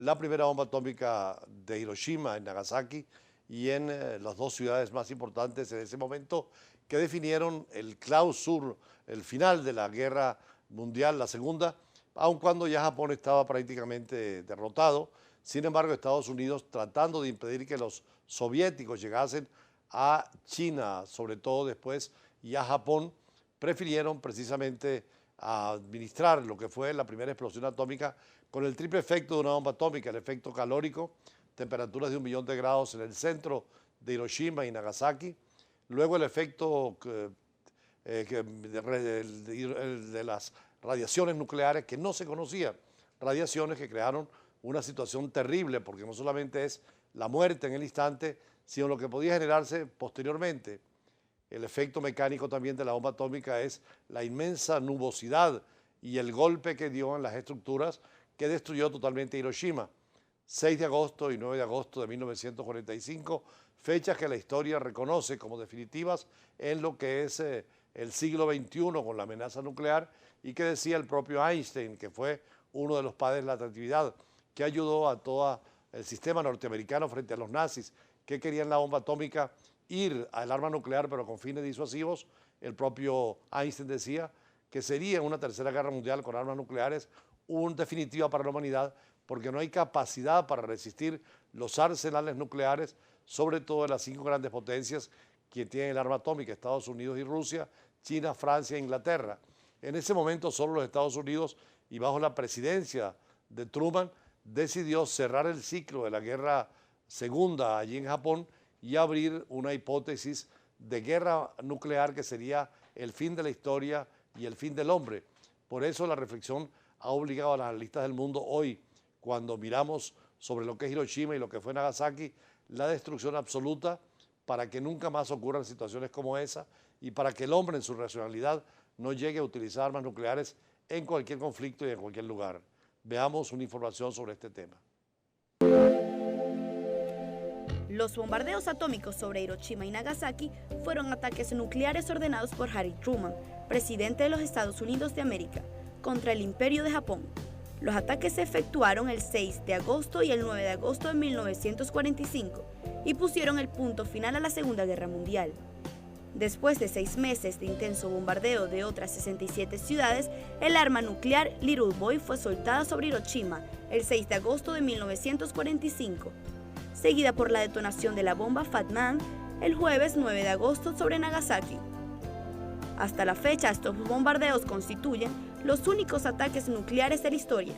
la primera bomba atómica de Hiroshima en Nagasaki y en las dos ciudades más importantes en ese momento que definieron el clausur, el final de la guerra mundial, la segunda, aun cuando ya Japón estaba prácticamente derrotado. Sin embargo, Estados Unidos, tratando de impedir que los soviéticos llegasen a China, sobre todo después, y a Japón, prefirieron precisamente administrar lo que fue la primera explosión atómica con el triple efecto de una bomba atómica, el efecto calórico, temperaturas de 1.000.000 de grados en el centro de Hiroshima y Nagasaki, luego el efecto de las radiaciones nucleares que no se conocía, radiaciones que crearon una situación terrible porque no solamente es la muerte en el instante, sino lo que podía generarse posteriormente. El efecto mecánico también de la bomba atómica es la inmensa nubosidad y el golpe que dio en las estructuras que destruyó totalmente Hiroshima. 6 de agosto y 9 de agosto de 1945, fechas que la historia reconoce como definitivas en lo que es el siglo XXI con la amenaza nuclear y que decía el propio Einstein, que fue uno de los padres de la atractividad, que ayudó a todo el sistema norteamericano frente a los nazis que querían la bomba atómica, ir al arma nuclear pero con fines disuasivos. El propio Einstein decía que sería una tercera guerra mundial con armas nucleares definitiva para la humanidad porque no hay capacidad para resistir los arsenales nucleares, sobre todo de las 5 grandes potencias que tienen el arma atómica, Estados Unidos y Rusia, China, Francia e Inglaterra. En ese momento solo los Estados Unidos y bajo la presidencia de Truman decidió cerrar el ciclo de la guerra segunda allí en Japón y abrir una hipótesis de guerra nuclear que sería el fin de la historia y el fin del hombre. Por eso la reflexión ha obligado a los analistas del mundo hoy, cuando miramos sobre lo que es Hiroshima y lo que fue Nagasaki, la destrucción absoluta para que nunca más ocurran situaciones como esa y para que el hombre en su racionalidad no llegue a utilizar armas nucleares en cualquier conflicto y en cualquier lugar. Veamos una información sobre este tema. Los bombardeos atómicos sobre Hiroshima y Nagasaki fueron ataques nucleares ordenados por Harry Truman, presidente de los Estados Unidos de América, contra el Imperio de Japón. Los ataques se efectuaron el 6 de agosto y el 9 de agosto de 1945 y pusieron el punto final a la Segunda Guerra Mundial. Después de 6 meses de intenso bombardeo de otras 67 ciudades, el arma nuclear Little Boy fue soltada sobre Hiroshima el 6 de agosto de 1945, seguida por la detonación de la bomba Fat Man el jueves 9 de agosto sobre Nagasaki. Hasta la fecha, estos bombardeos constituyen los únicos ataques nucleares de la historia.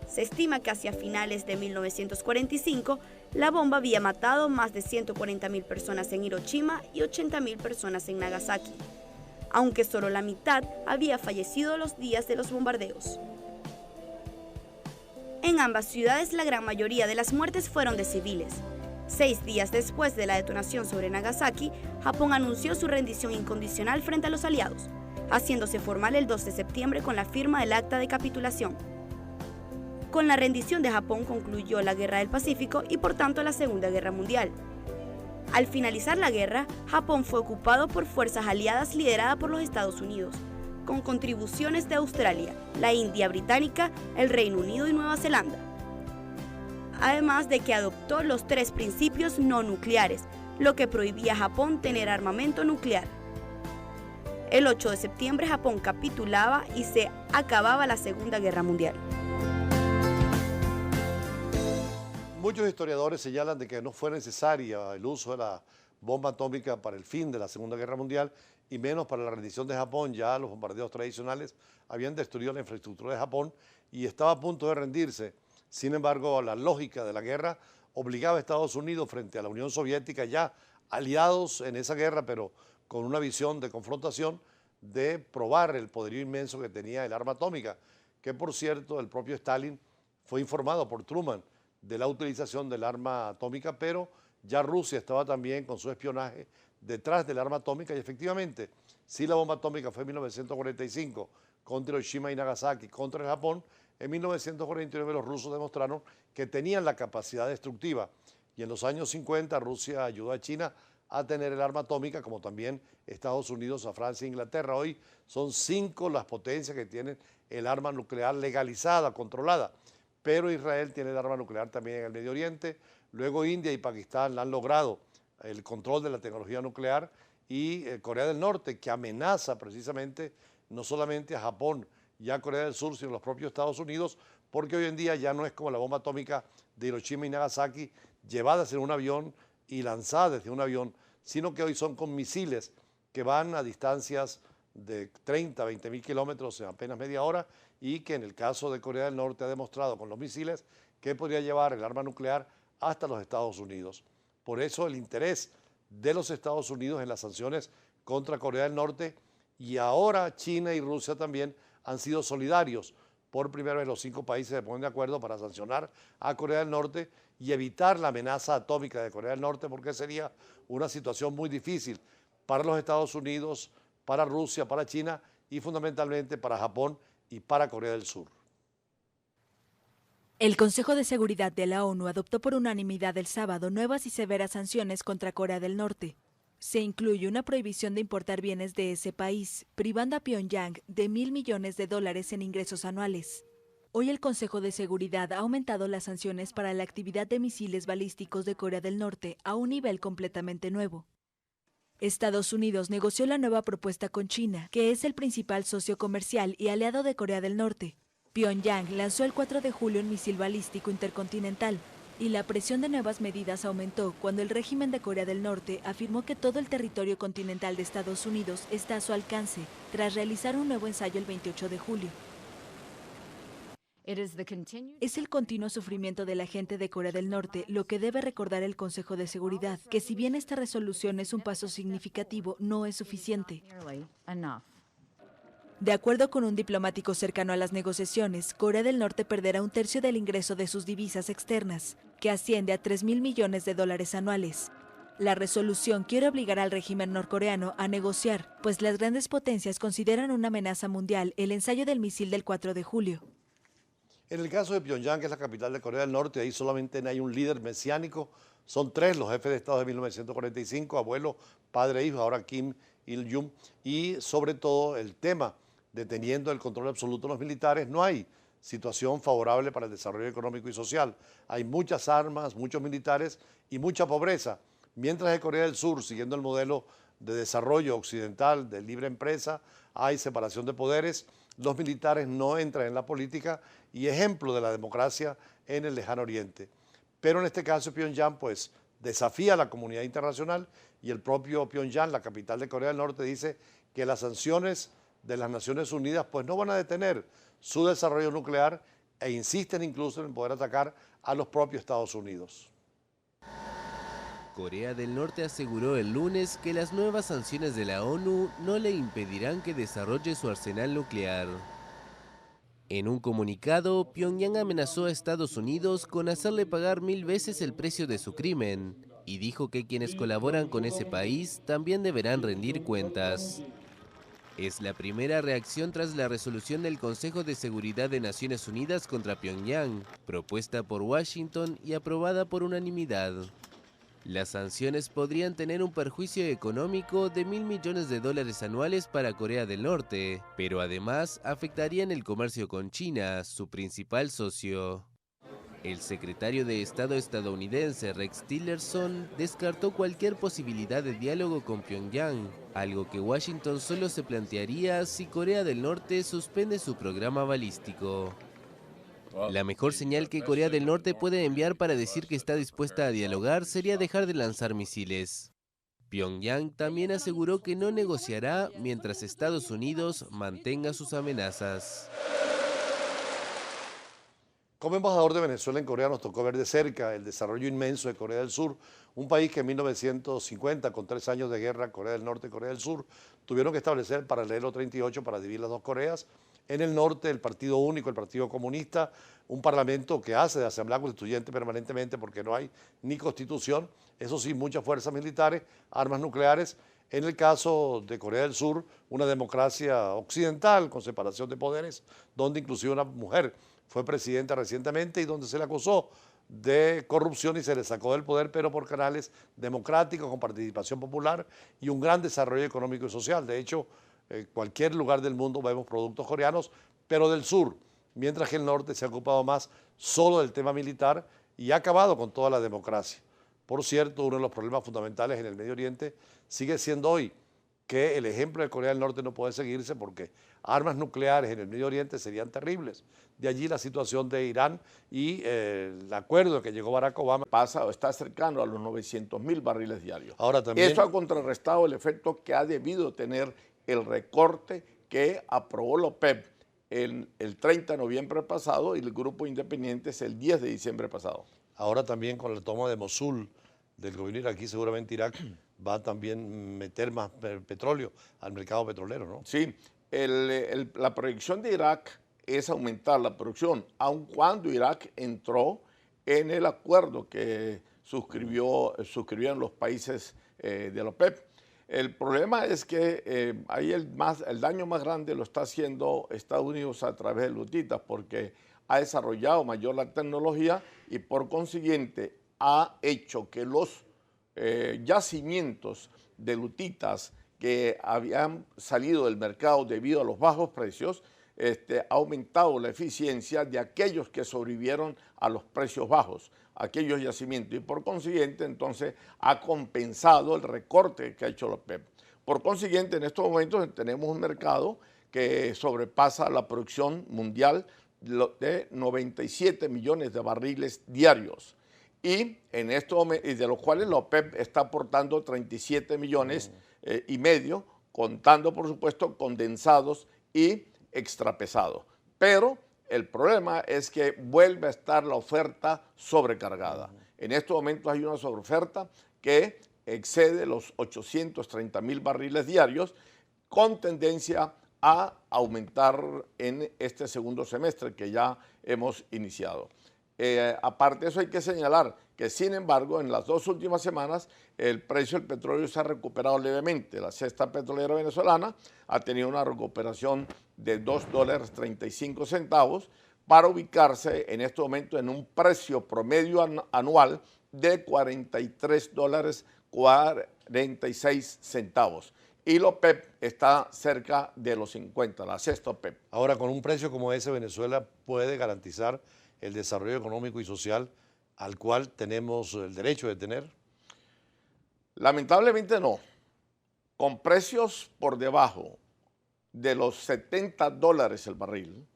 Se estima que hacia finales de 1945, la bomba había matado más de 140.000 personas en Hiroshima y 80.000 personas en Nagasaki, aunque solo la mitad había fallecido los días de los bombardeos. En ambas ciudades, la gran mayoría de las muertes fueron de civiles. 6 días después de la detonación sobre Nagasaki, Japón anunció su rendición incondicional frente a los aliados, haciéndose formal el 2 de septiembre con la firma del Acta de Capitulación. Con la rendición de Japón concluyó la Guerra del Pacífico y por tanto la Segunda Guerra Mundial. Al finalizar la guerra, Japón fue ocupado por fuerzas aliadas lideradas por los Estados Unidos, con contribuciones de Australia, la India Británica, el Reino Unido y Nueva Zelanda. Además de que adoptó los 3 principios no nucleares, lo que prohibía a Japón tener armamento nuclear. El 8 de septiembre Japón capitulaba y se acababa la Segunda Guerra Mundial. Muchos historiadores señalan de que no fue necesaria el uso de la bomba atómica para el fin de la Segunda Guerra Mundial y menos para la rendición de Japón. Ya los bombardeos tradicionales habían destruido la infraestructura de Japón y estaba a punto de rendirse. Sin embargo, la lógica de la guerra obligaba a Estados Unidos frente a la Unión Soviética, ya aliados en esa guerra, pero con una visión de confrontación, de probar el poderío inmenso que tenía el arma atómica, que por cierto el propio Stalin fue informado por Truman de la utilización del arma atómica, pero ya Rusia estaba también con su espionaje detrás del arma atómica y efectivamente, si la bomba atómica fue en 1945 contra Hiroshima y Nagasaki, contra el Japón, en 1949 los rusos demostraron que tenían la capacidad destructiva y en los años 50 Rusia ayudó a China a tener el arma atómica, como también Estados Unidos, a Francia e Inglaterra. Hoy son 5 las potencias que tienen el arma nuclear legalizada, controlada, pero Israel tiene el arma nuclear también en el Medio Oriente. Luego India y Pakistán han logrado el control de la tecnología nuclear y Corea del Norte, que amenaza precisamente no solamente a Japón y a Corea del Sur, sino a los propios Estados Unidos, porque hoy en día ya no es como la bomba atómica de Hiroshima y Nagasaki, llevadas en un avión y lanzadas desde un avión, sino que hoy son con misiles que van a distancias de 30, 20 mil kilómetros en apenas media hora, y que en el caso de Corea del Norte ha demostrado con los misiles que podría llevar el arma nuclear hasta los Estados Unidos. Por eso el interés de los Estados Unidos en las sanciones contra Corea del Norte, y ahora China y Rusia también han sido solidarios. Por primera vez los 5 países se ponen de acuerdo para sancionar a Corea del Norte y evitar la amenaza atómica de Corea del Norte, porque sería una situación muy difícil para los Estados Unidos, para Rusia, para China y fundamentalmente para Japón y para Corea del Sur. El Consejo de Seguridad de la ONU adoptó por unanimidad el sábado nuevas y severas sanciones contra Corea del Norte. Se incluye una prohibición de importar bienes de ese país, privando a Pyongyang de $1.000 millones en ingresos anuales. Hoy el Consejo de Seguridad ha aumentado las sanciones para la actividad de misiles balísticos de Corea del Norte a un nivel completamente nuevo. Estados Unidos negoció la nueva propuesta con China, que es el principal socio comercial y aliado de Corea del Norte. Pyongyang lanzó el 4 de julio un misil balístico intercontinental, y la presión de nuevas medidas aumentó cuando el régimen de Corea del Norte afirmó que todo el territorio continental de Estados Unidos está a su alcance, tras realizar un nuevo ensayo el 28 de julio. Es el continuo sufrimiento de la gente de Corea del Norte lo que debe recordar el Consejo de Seguridad, que si bien esta resolución es un paso significativo, no es suficiente. De acuerdo con un diplomático cercano a las negociaciones, Corea del Norte perderá un tercio del ingreso de sus divisas externas, que asciende a $3.000 millones anuales. La resolución quiere obligar al régimen norcoreano a negociar, pues las grandes potencias consideran una amenaza mundial el ensayo del misil del 4 de julio. En el caso de Pyongyang, que es la capital de Corea del Norte, ahí solamente hay un líder mesiánico. Son 3 los jefes de Estado de 1945, abuelo, padre e hijo, ahora Kim Il-jung. Y sobre todo el tema de teniendo el control absoluto de los militares, no hay situación favorable para el desarrollo económico y social. Hay muchas armas, muchos militares y mucha pobreza. Mientras en Corea del Sur, siguiendo el modelo de desarrollo occidental, de libre empresa, hay separación de poderes, los militares no entran en la política y ejemplo de la democracia en el lejano oriente. Pero en este caso Pyongyang pues desafía a la comunidad internacional, y el propio Pyongyang, la capital de Corea del Norte, dice que las sanciones de las Naciones Unidas pues no van a detener su desarrollo nuclear, e insisten incluso en poder atacar a los propios Estados Unidos. Corea del Norte aseguró el lunes que las nuevas sanciones de la ONU no le impedirán que desarrolle su arsenal nuclear. En un comunicado, Pyongyang amenazó a Estados Unidos con hacerle pagar 1000 veces el precio de su crimen, y dijo que quienes colaboran con ese país también deberán rendir cuentas. Es la primera reacción tras la resolución del Consejo de Seguridad de Naciones Unidas contra Pyongyang, propuesta por Washington y aprobada por unanimidad. Las sanciones podrían tener un perjuicio económico de $1.000 millones anuales para Corea del Norte, pero además afectarían el comercio con China, su principal socio. El secretario de Estado estadounidense Rex Tillerson descartó cualquier posibilidad de diálogo con Pyongyang, algo que Washington solo se plantearía si Corea del Norte suspende su programa balístico. La mejor señal que Corea del Norte puede enviar para decir que está dispuesta a dialogar sería dejar de lanzar misiles. Pyongyang también aseguró que no negociará mientras Estados Unidos mantenga sus amenazas. Como embajador de Venezuela en Corea nos tocó ver de cerca el desarrollo inmenso de Corea del Sur, un país que en 1950, con 3 años de guerra, Corea del Norte y Corea del Sur, tuvieron que establecer el paralelo 38 para dividir las dos Coreas. En el norte, el Partido Único, el Partido Comunista, un parlamento que hace de asamblea constituyente permanentemente porque no hay ni constitución, eso sí, muchas fuerzas militares, armas nucleares. En el caso de Corea del Sur, una democracia occidental con separación de poderes, donde inclusive una mujer fue presidenta recientemente y donde se le acusó de corrupción y se le sacó del poder, pero por canales democráticos, con participación popular y un gran desarrollo económico y social. De hecho, en cualquier lugar del mundo vemos productos coreanos, pero del sur, mientras que el norte se ha ocupado más solo del tema militar y ha acabado con toda la democracia. Por cierto, uno de los problemas fundamentales en el Medio Oriente sigue siendo hoy que el ejemplo de Corea del Norte no puede seguirse porque armas nucleares en el Medio Oriente serían terribles. De allí la situación de Irán y el acuerdo que llegó Barack Obama. Está cercano a los 900.000 barriles diarios. Ahora también, eso ha contrarrestado el efecto que ha debido tener el recorte que aprobó la OPEP el 30 de noviembre pasado y el grupo independientes el 10 de diciembre pasado. Ahora también con la toma de Mosul del gobierno iraquí, seguramente Irak va a también meter más petróleo al mercado petrolero, ¿no? Sí, la proyección de Irak es aumentar la producción, aun cuando Irak entró en el acuerdo que suscribieron los países de la OPEP. El problema es que ahí el daño más grande lo está haciendo Estados Unidos a través de lutitas, porque ha desarrollado mayor la tecnología y por consiguiente ha hecho que los yacimientos de lutitas que habían salido del mercado debido a los bajos precios, ha aumentado la eficiencia de aquellos que sobrevivieron a los precios bajos, aquellos yacimientos, y por consiguiente entonces ha compensado el recorte que ha hecho la OPEP. Por consiguiente, en estos momentos tenemos un mercado que sobrepasa la producción mundial de 97 millones de barriles diarios, y de los cuales la OPEP está aportando 37 millones y medio, contando por supuesto condensados y extrapesados. Pero el problema es que vuelve a estar la oferta sobrecargada. En estos momentos hay una sobreoferta que excede los 830.000 barriles diarios, con tendencia a aumentar en este segundo semestre que ya hemos iniciado. Aparte de eso, hay que señalar que, sin embargo, en las 2 últimas semanas el precio del petróleo se ha recuperado levemente. La cesta petrolera venezolana ha tenido una recuperación de $2.35 para ubicarse en este momento en un precio promedio anual de $43.46. Y la OPEP está cerca de los 50, la cesta OPEP. Ahora, con un precio como ese, Venezuela puede garantizar el desarrollo económico y social al cual tenemos el derecho de tener. Lamentablemente no. Con precios por debajo de los $70 el barril,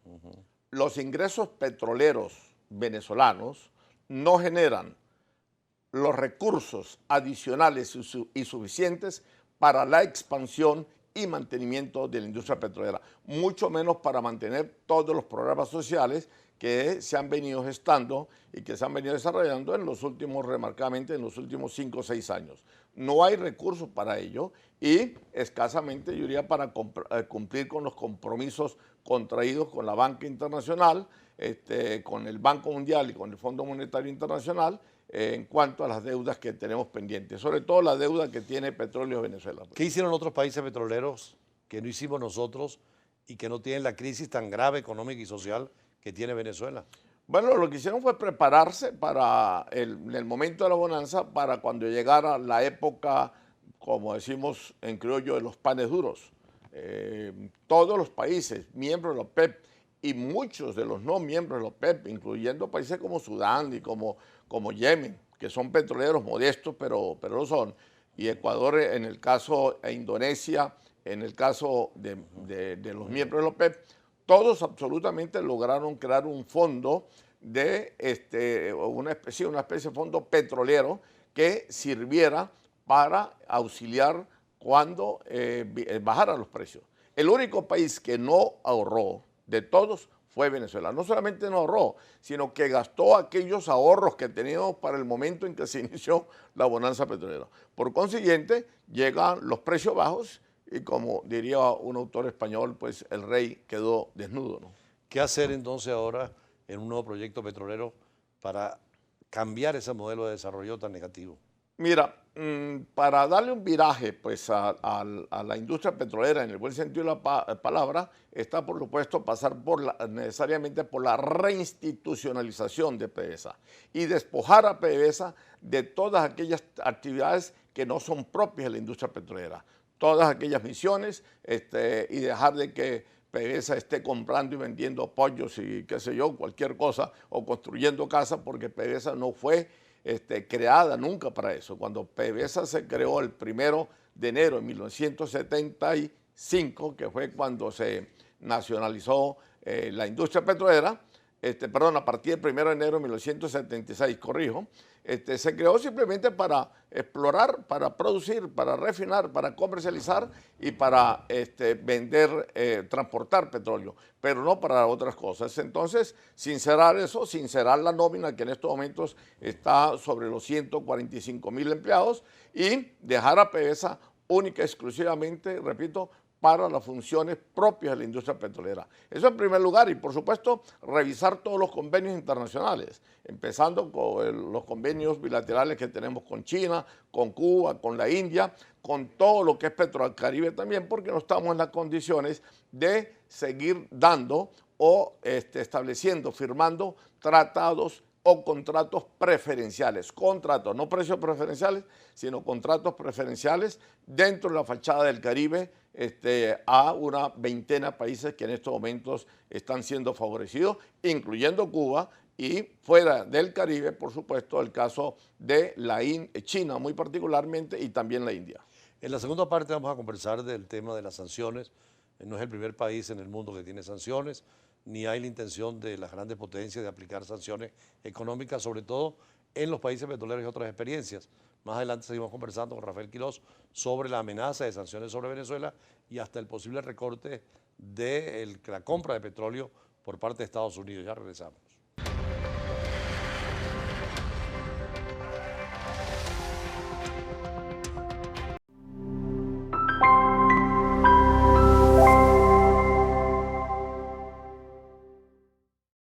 los ingresos petroleros venezolanos no generan los recursos adicionales y suficientes para la expansión y mantenimiento de la industria petrolera, mucho menos para mantener todos los programas sociales que se han venido gestando y que se han venido desarrollando remarcadamente en los últimos 5 o 6 años. No hay recursos para ello y escasamente, yo diría, para cumplir con los compromisos contraídos con la banca internacional, con el Banco Mundial y con el Fondo Monetario Internacional, en cuanto a las deudas que tenemos pendientes, sobre todo la deuda que tiene Petróleos Venezuela. ¿Qué hicieron otros países petroleros que no hicimos nosotros y que no tienen la crisis tan grave económica y social que tiene Venezuela? Bueno, lo que hicieron fue prepararse para el momento de la bonanza, para cuando llegara la época, como decimos en criollo, de los panes duros. Todos los países miembros de la OPEP y muchos de los no miembros de la OPEP, incluyendo países como Sudán y como Yemen, que son petroleros modestos, pero lo son, y Ecuador en el caso, e Indonesia en el caso de los miembros de la OPEP, todos absolutamente lograron crear un fondo una especie de fondo petrolero que sirviera para auxiliar cuando bajaran los precios. El único país que no ahorró de todos fue Venezuela. No solamente no ahorró, sino que gastó aquellos ahorros que teníamos para el momento en que se inició la bonanza petrolera. Por consiguiente, llegan los precios bajos y, como diría un autor español, pues el rey quedó desnudo, ¿no? ¿Qué hacer entonces ahora en un nuevo proyecto petrolero para cambiar ese modelo de desarrollo tan negativo? Mira, para darle un viraje pues, a la industria petrolera en el buen sentido de la palabra, está por supuesto pasar necesariamente por la reinstitucionalización de PDVSA y despojar a PDVSA de todas aquellas actividades que no son propias de la industria petrolera, todas aquellas misiones y dejar de que PDVSA esté comprando y vendiendo pollos y qué sé yo, cualquier cosa, o construyendo casas, porque PDVSA no fue creada nunca para eso. Cuando PDVSA se creó el 1 de enero de 1975, que fue cuando se nacionalizó la industria petrolera, a partir del 1 de enero de 1976, corrijo, se creó simplemente para explorar, para producir, para refinar, para comercializar y para vender, transportar petróleo, pero no para otras cosas. Entonces, sincerar eso, sincerar la nómina que en estos momentos está sobre los 145.000 empleados y dejar a PDVSA única y exclusivamente, repito, para las funciones propias de la industria petrolera. Eso en primer lugar, y por supuesto revisar todos los convenios internacionales, empezando con los convenios bilaterales que tenemos con China, con Cuba, con la India, con todo lo que es Petrocaribe también, porque no estamos en las condiciones de seguir dando o estableciendo, firmando tratados o contratos preferenciales, contratos, no precios preferenciales, sino contratos preferenciales dentro de la fachada del Caribe a una veintena de países que en estos momentos están siendo favorecidos, incluyendo Cuba, y fuera del Caribe, por supuesto, el caso de China muy particularmente y también la India. En la segunda parte vamos a conversar del tema de las sanciones. No es el primer país en el mundo que tiene sanciones, ni hay la intención de las grandes potencias de aplicar sanciones económicas, sobre todo en los países petroleros y otras experiencias. Más adelante seguimos conversando con Rafael Quiroz sobre la amenaza de sanciones sobre Venezuela y hasta el posible recorte de la compra de petróleo por parte de Estados Unidos. Ya regresamos.